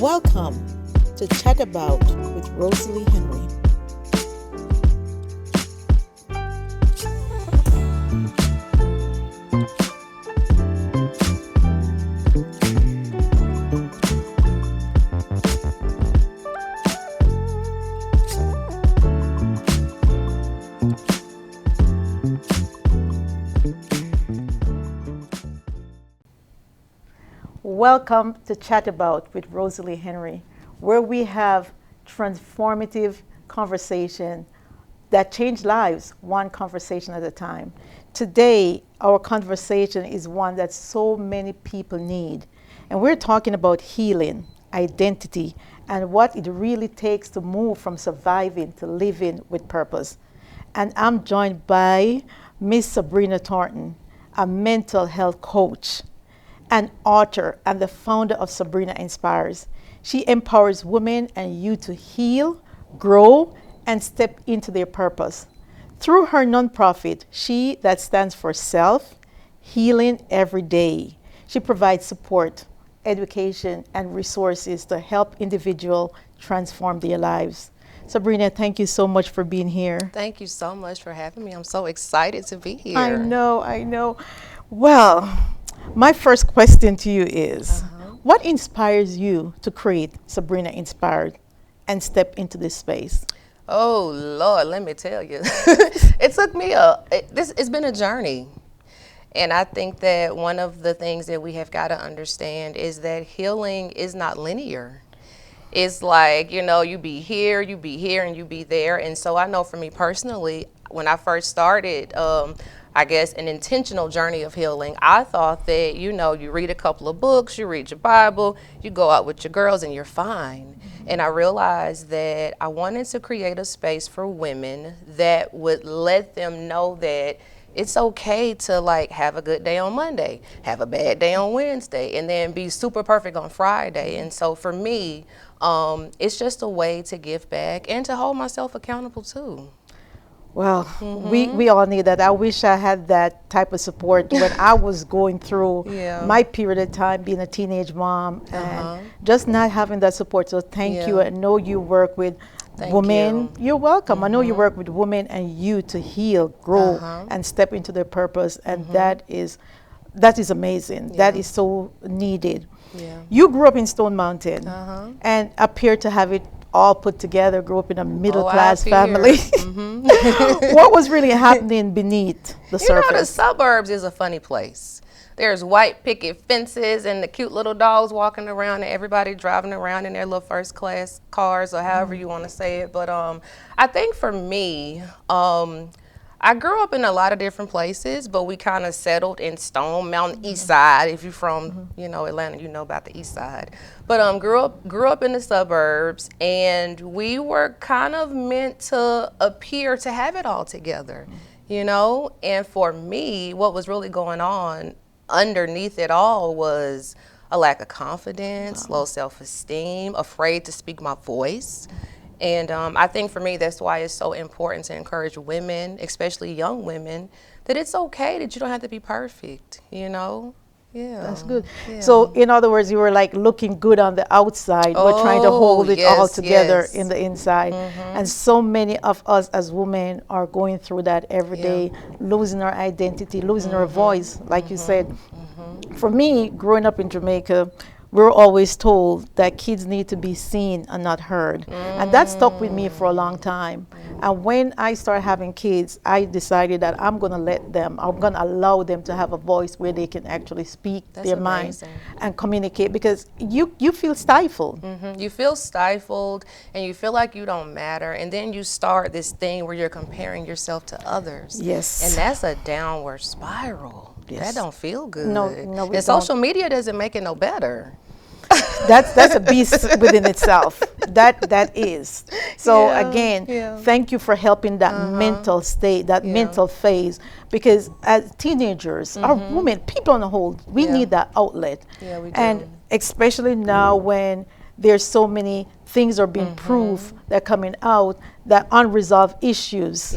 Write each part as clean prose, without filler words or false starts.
Welcome to Chat About with Rosalee Henry. Welcome to Chat About with Rosalee Henry, where we have transformative conversation that change lives, one conversation at a time. Today, our conversation is one that so many people need. And we're talking about healing, identity, and what it really takes to move from surviving to living with purpose. And I'm joined by Miss Sabrina Thornton, a mental health coach, an author, and the founder of Sabrina Inspires. She empowers women and youth to heal, grow, and step into their purpose. Through her nonprofit, She that stands for Self, Healing Every Day, she provides support, education, and resources to help individuals transform their lives. Sabrina, thank you so much for being here. Thank you so much for having me. I'm so excited to be here. I know. Well, my first question to you is, what inspires you to create Sabrina Inspired and step into this space? Oh, Lord, let me tell you. It took me it's been a journey. And I think that one of the things that we have got to understand is that healing is not linear. It's like, you be here, and you be there. And so I know for me personally, when I first started, I guess, an intentional journey of healing, I thought that, you read a couple of books, you read your Bible, you go out with your girls and you're fine. And I realized that I wanted to create a space for women that would let them know that it's okay to have a good day on Monday, have a bad day on Wednesday, and then be super perfect on Friday. And so for me, it's just a way to give back and to hold myself accountable too. Well, we all need that. I wish I had that type of support when I was going through my period of time being a teenage mom and just not having that support. So thank you. I know you work with women. You're welcome. I know you work with women and you to heal, grow, and step into their purpose. And that is amazing. That is so needed. You grew up in Stone Mountain and appear to have it all put together, grew up in a middle-class family. What was really happening beneath the surface? The suburbs is a funny place. There's white picket fences and the cute little dogs walking around and everybody driving around in their little first-class cars or however you want to say it. But I think for me, I grew up in a lot of different places, but we kind of settled in Stone Mountain East Side. If you're from, Atlanta, you know about the East Side. But grew up in the suburbs, and we were kind of meant to appear to have it all together, And for me, what was really going on underneath it all was a lack of confidence, low self-esteem, afraid to speak my voice. And I think for me, that's why it's so important to encourage women, especially young women, that it's okay that you don't have to be perfect, Yeah. That's good. So in other words, you were looking good on the outside, but trying to hold it all together in the inside. And so many of us as women are going through that every day, losing our identity, losing our voice, like you said. For me, growing up in Jamaica, we're always told that kids need to be seen and not heard. And that stuck with me for a long time. And when I started having kids, I decided that I'm going to allow them to have a voice where they can actually speak their mind and communicate, because you feel stifled. You feel stifled and you feel like you don't matter. And then you start this thing where you're comparing yourself to others. Yes. And that's a downward spiral. Yes. That don't feel good. No, and social media doesn't make it no better. That's a beast within itself. That is. So again, thank you for helping that mental state, that mental phase, because as teenagers, our women, people on the whole, we need that outlet. Yeah, we do. And especially now when there's so many things are being proved that are coming out, that unresolved issues.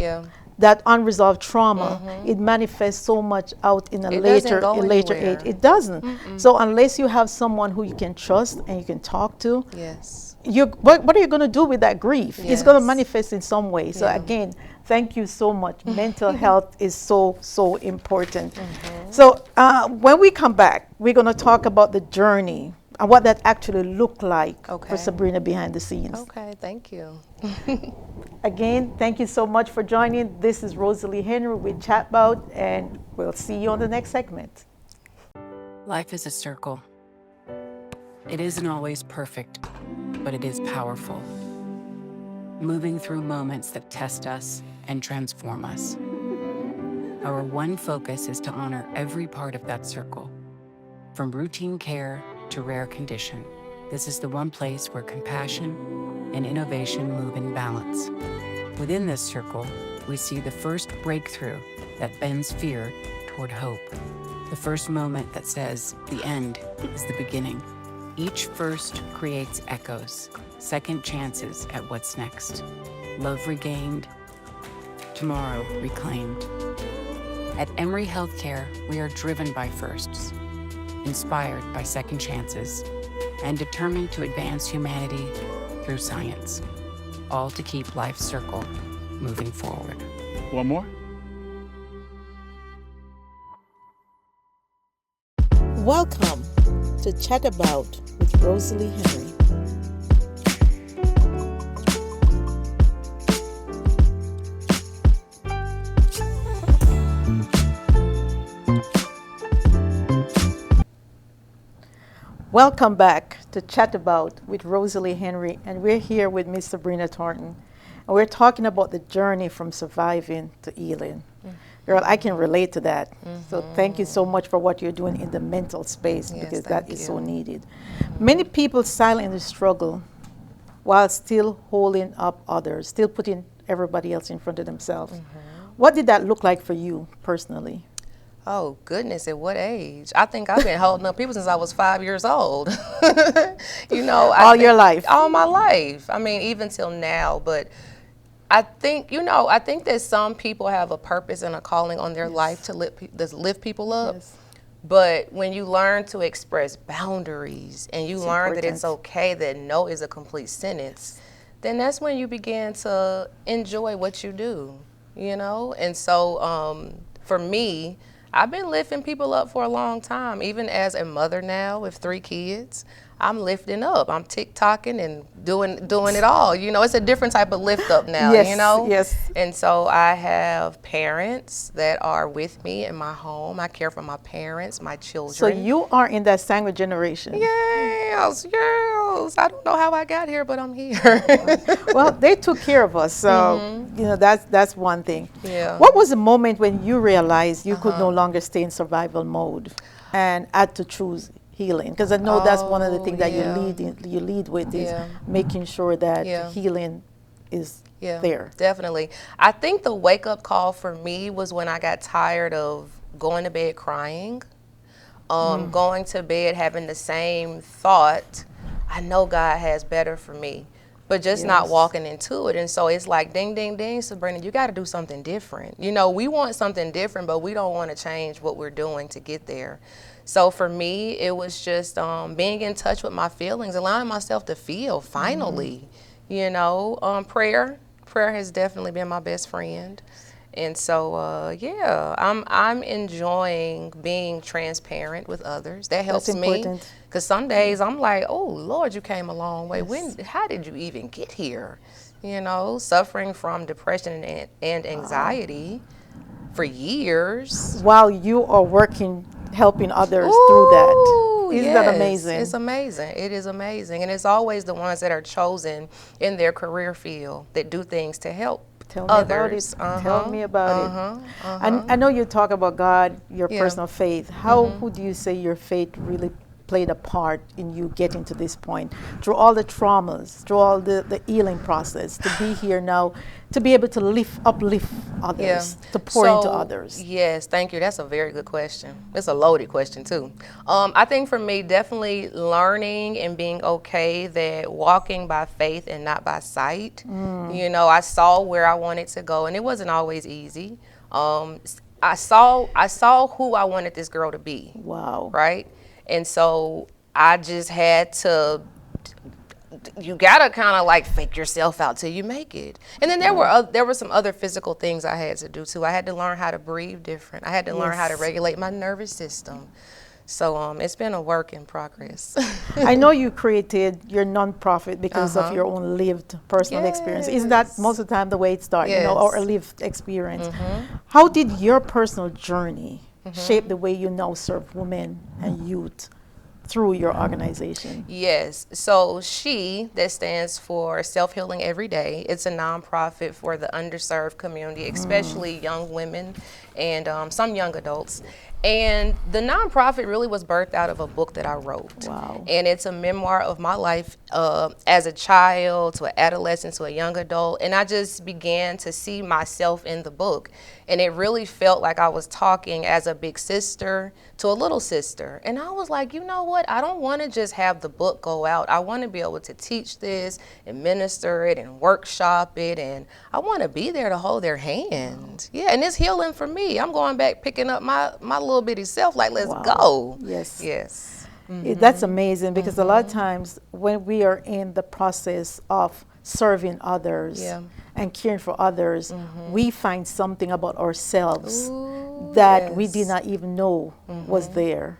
that unresolved trauma, it manifests so much out in a It doesn't go a later anywhere. age. It doesn't. So unless you have someone who you can trust and you can talk to, Yes. what are you going to do with that grief? It's going to Yes. manifest in some way. So Yeah. again, thank you so much. Mental health is so important. So when we come back, we're going to talk about the journey and what that actually looked like for Okay. Sabrina behind the scenes. Okay, thank you. Again, thank you so much for joining. This is Rosalee Henry with Chatbout, and we'll see you on the next segment. Life is a circle. It isn't always perfect, but it is powerful, moving through moments that test us and transform us. Our one focus is to honor every part of that circle, from routine care to rare condition. This is the one place where compassion and innovation move in balance. Within this circle, we see the first breakthrough that bends fear toward hope. The first moment that says the end is the beginning. Each first creates echoes, second chances at what's next. Love regained, tomorrow reclaimed. At Emory Healthcare, we are driven by firsts, inspired by second chances, and determined to advance humanity through science, all to keep life's circle moving forward. One more? Welcome to Chat About with Rosalee Henry. Welcome back to Chat About with Rosalee Henry, and we're here with Miss Sabrina Thornton, and we're talking about the journey from surviving to healing. Girl, I can relate to that. So thank you so much for what you're doing in the mental space, Yes, because that thank is so you. needed. Many people silently struggle while still holding up others, still putting everybody else in front of themselves. What did that look like for you personally? Oh, goodness, at what age? I think I've been holding up people since I was 5 years old. You know, All your life? All my life. I mean, even till now. But I think, I think that some people have a purpose and a calling on their life to lift people up. Yes. But when you learn to express boundaries and you learn that it's important. okay that no is a complete sentence, then that's when you begin to enjoy what you do, And so for me, I've been lifting people up for a long time. Even as a mother now with 3 kids, I'm lifting up. I'm TikToking and doing it all. It's a different type of lift up now, Yes, yes. And so I have parents that are with me in my home. I care for my parents, my children. So you are in that sandwich generation. Yes. I don't know how I got here, but I'm here. Well, they took care of us, so that's one thing. Yeah. What was the moment when you realized you could no longer stay in survival mode and had to choose healing? Because I know that's one of the things that you lead with is making sure that healing is there. Definitely. I think the wake up call for me was when I got tired of going to bed crying, going to bed having the same thought, I know God has better for me, but just not walking into it. And so it's like, ding, ding, ding, Sabrina, you got to do something different. We want something different, but we don't want to change what we're doing to get there. So for me, it was just being in touch with my feelings, allowing myself to feel finally, prayer has definitely been my best friend. And so, I'm enjoying being transparent with others. That helps That's me. important. Because some days I'm like, oh, Lord, you came a long way. How did you even get here? Suffering from depression and anxiety for years. While you are working, helping others through that. Isn't that Yes, amazing? It's amazing. It is amazing. And it's always the ones that are chosen in their career field that do things to help Tell me others. about it. Tell me about it. I know you talk about God, your personal faith. Who do you say your faith really played a part in you getting to this point, through all the traumas, through all the healing process, to be here now, to be able to uplift others, to pour into others? Yes, thank you. That's a very good question. It's a loaded question too. I think for me, definitely learning and being okay that walking by faith and not by sight. You know, I saw where I wanted to go, and it wasn't always easy. I saw who I wanted this girl to be. Wow. Right? And so I just had to, you gotta kind of like fake yourself out till you make it. And then there were some other physical things I had to do too. I had to learn how to breathe different. I had to learn how to regulate my nervous system. So it's been a work in progress. I know you created your nonprofit because of your own lived personal experience. Isn't that most of the time the way it starts, you know, or a lived experience? How did your personal journey shape the way you now serve women and youth through your organization? Yes. So SHE, that stands for Self Healing Every Day. It's a nonprofit for the underserved community, especially young women and some young adults. And the nonprofit really was birthed out of a book that I wrote. Wow. And it's a memoir of my life as a child, to an adolescent, to a young adult. And I just began to see myself in the book. And it really felt like I was talking as a big sister to a little sister. And I was like, you know what? I don't want to just have the book go out. I want to be able to teach this and minister it and workshop it. And I want to be there to hold their hand. Yeah, and it's healing for me. I'm going back, picking up my little bitty self, like, let's go. Yes. Yes. That's amazing, because a lot of times when we are in the process of serving others and caring for others, we find something about ourselves that we did not even know was there.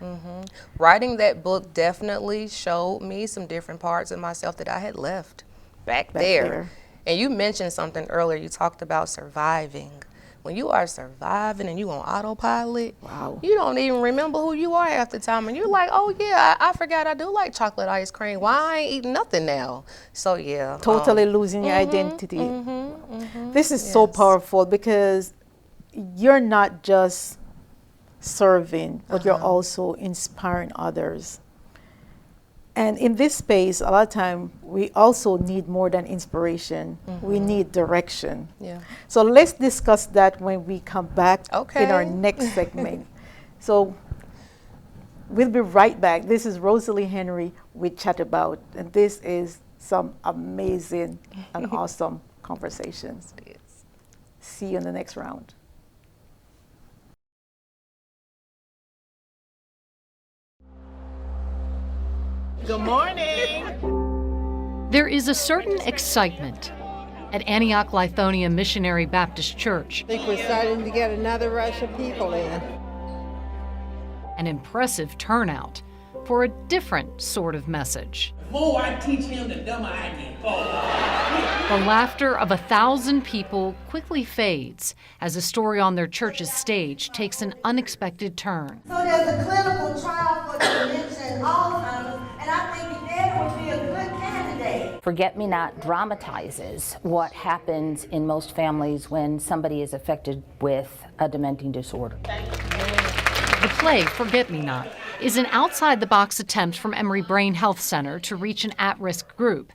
Writing that book definitely showed me some different parts of myself that I had left back there. And you mentioned something earlier. You talked about surviving. When you are surviving and you on autopilot, you don't even remember who you are half the time. And you're like, oh yeah, I forgot I do like chocolate ice cream. Why I ain't eating nothing now? So yeah. Totally losing your identity. This is so powerful, because you're not just serving, but you're also inspiring others. And in this space, a lot of time, we also need more than inspiration. We need direction. Yeah. So let's discuss that when we come back in our next segment. So we'll be right back. This is Rosalee Henry with Chat About, and this is some amazing and awesome conversations. See you in the next round. Good morning. There is a certain excitement at Antioch Lithonia Missionary Baptist Church. I think we're starting to get another rush of people in. An impressive turnout for a different sort of message. The more I teach him, the dumber I get. The laughter of 1,000 people quickly fades as a story on their church's stage takes an unexpected turn. So there's a clinical trial for dementia and Alzheimer's, and I think that would be a good candidate. Forget Me Not dramatizes what happens in most families when somebody is affected with a dementing disorder. The play, Forget Me Not, is an outside-the-box attempt from Emory Brain Health Center to reach an at-risk group.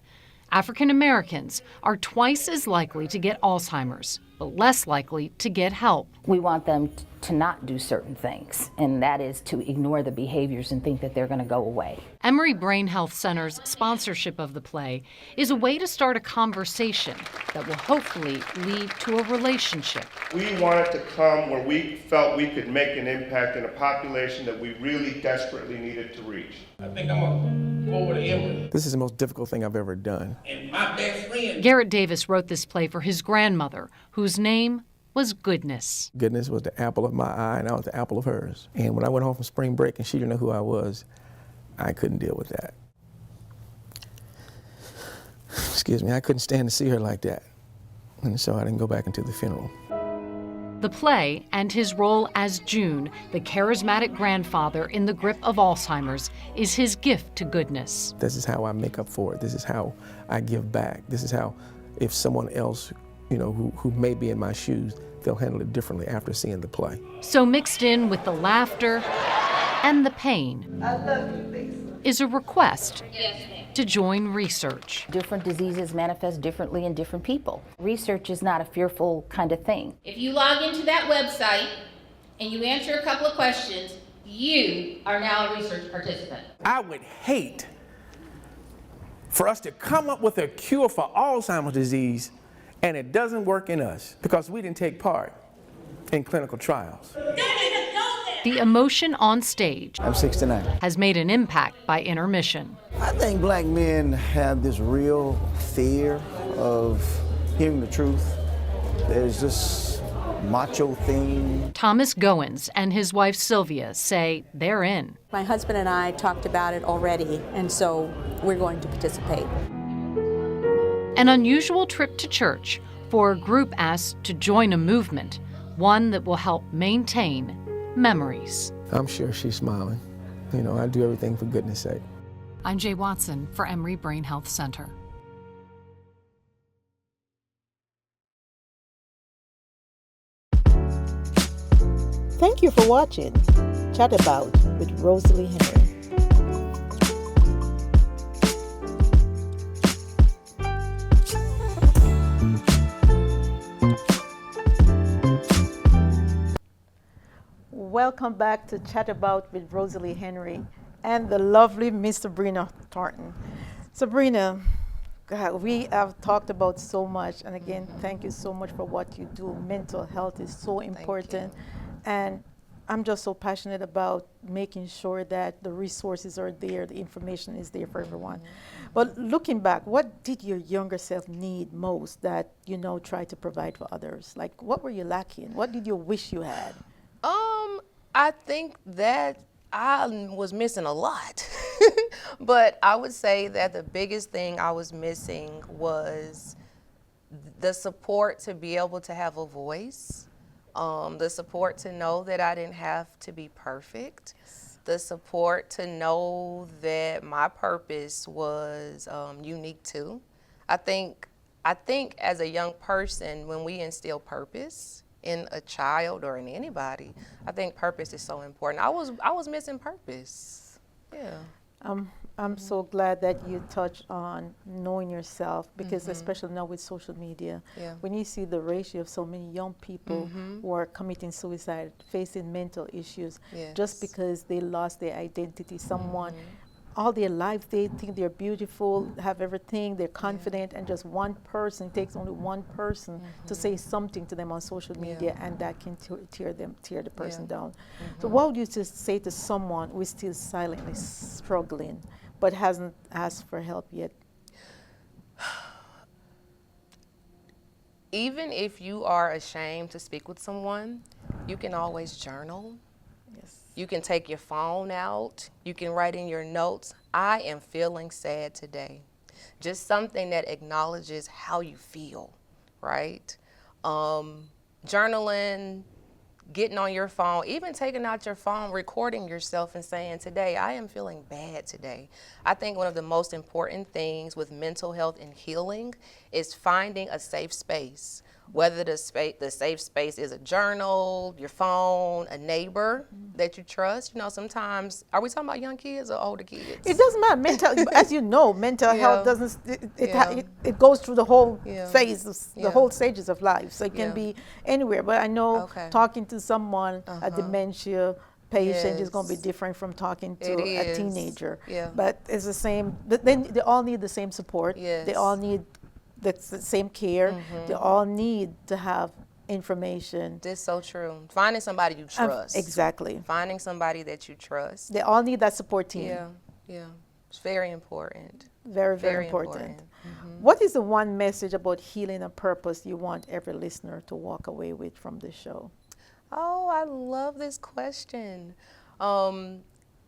African Americans are twice as likely to get Alzheimer's, but less likely to get help. We want them to not do certain things, and that is to ignore the behaviors and think that they're going to go away. Emory Brain Health Center's sponsorship of the play is a way to start a conversation that will hopefully lead to a relationship. We wanted to come where we felt we could make an impact in a population that we really desperately needed to reach. I think I'm going to go over to Emory. This is the most difficult thing I've ever done. And my best friend... Garrett Davis wrote this play for his grandmother, whose name was Goodness. Goodness was the apple of my eye, and I was the apple of hers. And when I went home from spring break and she didn't know who I was, I couldn't deal with that. Excuse me, I couldn't stand to see her like that. And so I didn't go back into the funeral. The play and his role as June, the charismatic grandfather in the grip of Alzheimer's, is his gift to Goodness. This is how I make up for it. This is how I give back. This is how, if someone else, you know, who may be in my shoes, they'll handle it differently after seeing the play. So mixed in with the laughter and the pain. I love you, Lisa. is a request to join research. Different diseases manifest differently in different people. Research is not a fearful kind of thing. If you log into that website and you answer a couple of questions, you are now a research participant. I would hate for us to come up with a cure for Alzheimer's disease and it doesn't work in us because we didn't take part in clinical trials. The emotion on stage I'm 69. has made an impact by intermission. I think black men have this real fear of hearing the truth. There's this macho thing. Thomas Goins and his wife Sylvia say they're in. My husband and I talked about it already, and so we're going to participate. An unusual trip to church for a group asked to join a movement, one that will help maintain memories. I'm sure she's smiling. You know, I do everything for goodness sake. I'm Jay Watson for Emory Brain Health Center. Thank you for watching Chat About with Rosalee Henry. Welcome back to Chat About with Rosalee Henry and the lovely Miss Sabrina Thornton. Sabrina, God, we have talked about so much, and again, thank you so much for what you do. Mental health is so important, and I'm just so passionate about making sure that the resources are there, the information is there for everyone. But looking back, what did your younger self need most that you now try to provide for others? Like, what were you lacking? What did you wish you had? I think that I was missing a lot. But I would say that the biggest thing I was missing was the support to be able to have a voice, the support to know that I didn't have to be perfect, the support to know that my purpose was unique too. I think as a young person, when we instill purpose in a child or in anybody, I think purpose is so important. I was missing purpose. Yeah. I'm so glad that you touched on knowing yourself, because especially now with social media, when you see the ratio of so many young people who are committing suicide, facing mental issues, just because they lost their identity. Someone, all their life, they think they're beautiful, have everything, they're confident, and just one person, takes only one person to say something to them on social media, and that can tear the person down. So what would you just say to someone who is still silently struggling but hasn't asked for help yet? Even if you are ashamed to speak with someone, you can always journal. You can take your phone out. You can write in your notes, I am feeling sad today. Just something that acknowledges how you feel, right? Journaling, getting on your phone, even taking out your phone, recording yourself and saying, today, I am feeling bad today. I think one of the most important things with mental health and healing is finding a safe space. Whether the safe space is a journal, your phone, a neighbor that you trust. You know, sometimes, are we talking about young kids or older kids? It doesn't matter. Mental, as you know, mental health doesn't, it goes through the whole phase, the whole stages of life. So it can be anywhere. But I know talking to someone, a dementia patient is going to be different from talking to a teenager. But it's the same, they all need the same support. They all need the same care. They all need to have information. That's so true. Finding somebody you trust. Exactly. Finding somebody that you trust. They all need that support team. Yeah. It's very important. Very, very important. What is the one message about healing and purpose you want every listener to walk away with from this show? Oh, I love this question.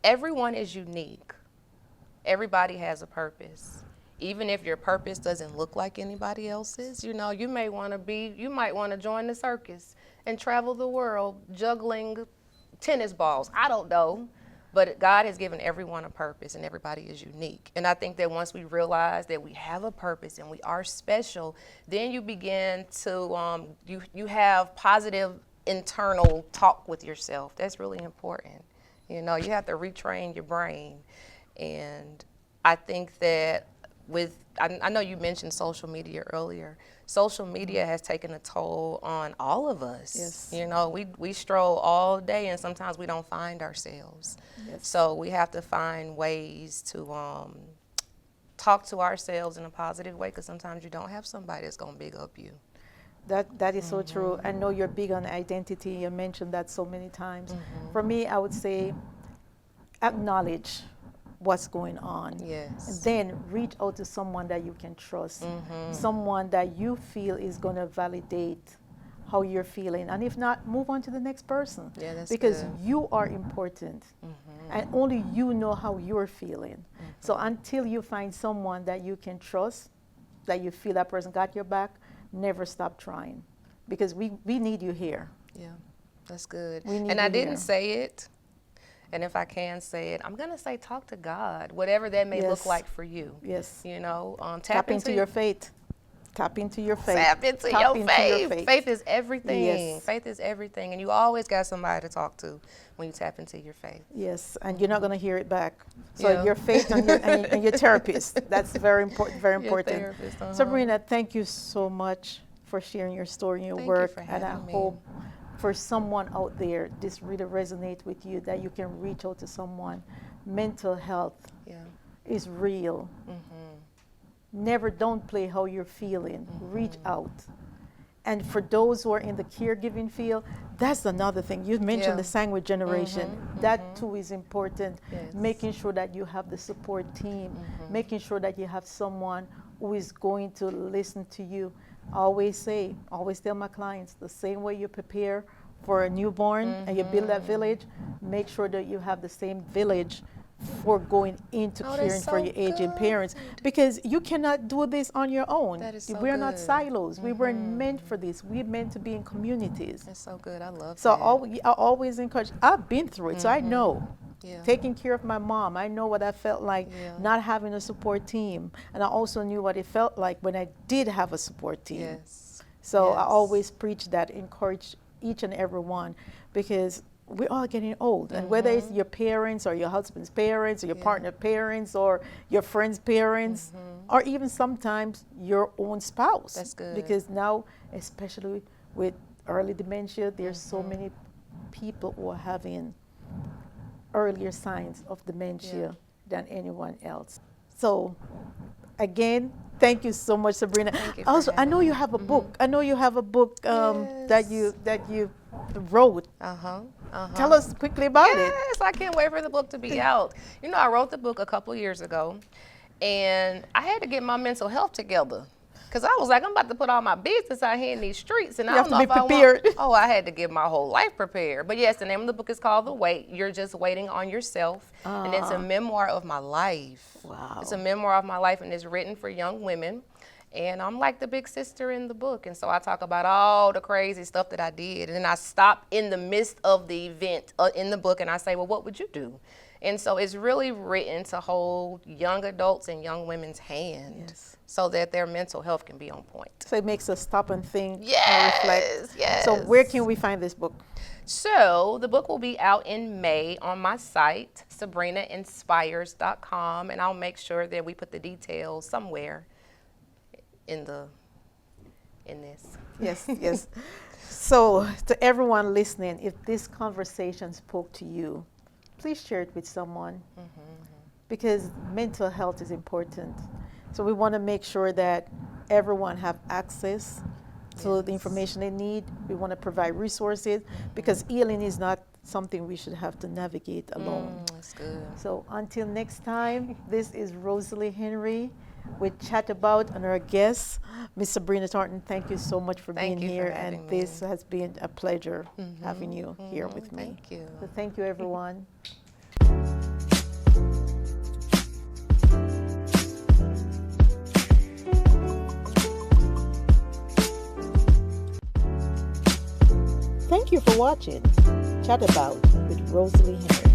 Everyone is unique. Everybody has a purpose. Even if your purpose doesn't look like anybody else's, you know, you might want to join the circus and travel the world juggling tennis balls. I don't know. But God has given everyone a purpose, and everybody is unique. And I think that once we realize that we have a purpose and we are special, then you begin to, you have positive internal talk with yourself. That's really important. You know, you have to retrain your brain. And I think that I know you mentioned social media earlier. Social media has taken a toll on all of us. Yes. You know, we stroll all day and sometimes we don't find ourselves. Yes. So we have to find ways to talk to ourselves in a positive way, because sometimes you don't have somebody that's going to big up you. That is so true. I know you're big on identity. You mentioned that so many times. For me, I would say acknowledge what's going on. Yes. And then reach out to someone that you can trust, someone that you feel is going to validate how you're feeling. And if not, move on to the next person. Yeah, that's because good. you are important. And only you know how you're feeling. So until you find someone that you can trust, that you feel that person got your back, never stop trying. Because we need you here. Yeah, that's good. We need And I you didn't here. say it, and if I can say it, I'm going to say talk to God, whatever that may look Yes. like for you. Yes. You know, Tap into your faith. Tap into your faith. Tap into Tap your into faith. faith. Faith is everything. Yes. Faith is everything. And you always got somebody to talk to when you tap into your faith. Yes, and you're not going to hear it back. So Yeah. your faith and your therapist, that's very important. Very important. therapist, Sabrina, thank you so much for sharing your story and your Thank you work. for And I having me. hope for someone out there, this really resonates with you, that you can reach out to someone. Mental health is real. Never don't play how you're feeling. Reach out. And for those who are in the caregiving field, that's another thing. You mentioned the sandwich generation. That too is important. Yes. Making sure that you have the support team, making sure that you have someone who is going to listen to you. I always tell my clients, the same way you prepare for a newborn and you build that village, make sure that you have the same village for going into caring for your aging parents, because you cannot do this on your own. That is so We're not good. silos. We weren't meant for this. We're meant to be in communities. That's so good. I love So that. I always encourage. I've been through it, so I know. Yeah. Taking care of my mom, I know what I felt like not having a support team, and I also knew what it felt like when I did have a support team. Yes. So I Yes. always preach that, encourage each and every one, because we're all getting old, and whether it's your parents or your husband's parents or your partner's parents or your friend's parents, or even sometimes your own spouse. That's good. Because now, especially with early dementia, there's so many people who are having earlier signs of dementia than anyone else. So again, thank you so much, Sabrina. Thank you for Also, I having know you have a book. I know you have a book that you wrote. Tell us quickly about it. Yes, I can't wait for the book to be out. You know, I wrote the book a couple years ago, and I had to get my mental health together. Because I was like, I'm about to put all my business out here in these streets, and I don't know if I want. Oh, I had to get my whole life prepared. But yes, the name of the book is called The Wait. You're Just Waiting on Yourself. And it's a memoir of my life. Wow. It's a memoir of my life, and it's written for young women. And I'm like the big sister in the book. And so I talk about all the crazy stuff that I did. And then I stop in the midst of the event in the book, and I say, well, what would you do? And so it's really written to hold young adults and young women's hand so that their mental health can be on point. So it makes us stop and think and Yes, reflect. yes. So where can we find this book? So the book will be out in May on my site, SabrinaInspires.com, and I'll make sure that we put the details somewhere in this. Yes, yes. So to everyone listening, if this conversation spoke to you, please share it with someone, because mental health is important. So we want to make sure that everyone have access to the information they need. We want to provide resources, because healing is not something we should have to navigate alone. That's good. So until next time, this is Rosalee Henry with Chat About, and our guest, Miss Sabrina Thornton. Thank you so much for being here, and this has been a pleasure having you here with me. Thank you. So thank you, everyone. Thank you for watching Chat About with Rosalee Henry.